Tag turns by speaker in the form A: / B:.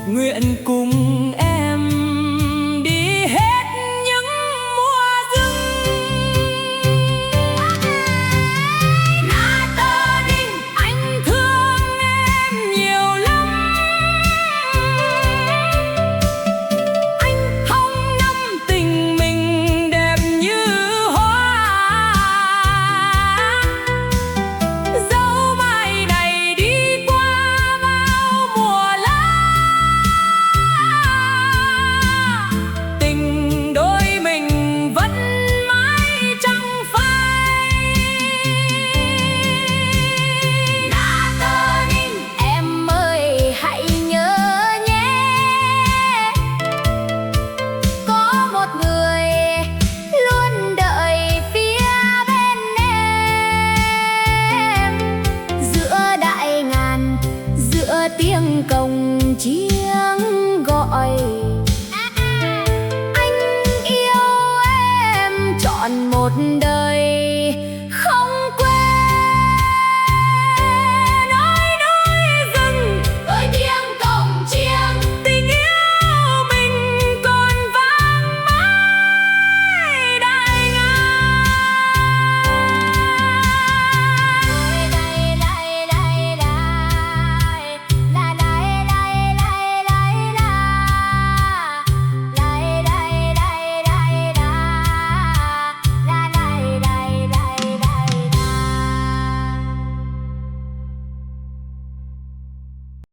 A: nguyện cùng em đi hết những mùa rừng. Natalie, anh thương em nhiều lắm. Anh không năm tình mình đẹp như hoa. Dấu mai này đi qua bao mùa lá. Tình đôi mình vẫn mãi chẳng phai. Natalie,
B: Em ơi hãy nhớ nhé, có một người luôn đợi phía bên em. Giữa đại ngàn, giữa tiếng cồng chiêng gọi,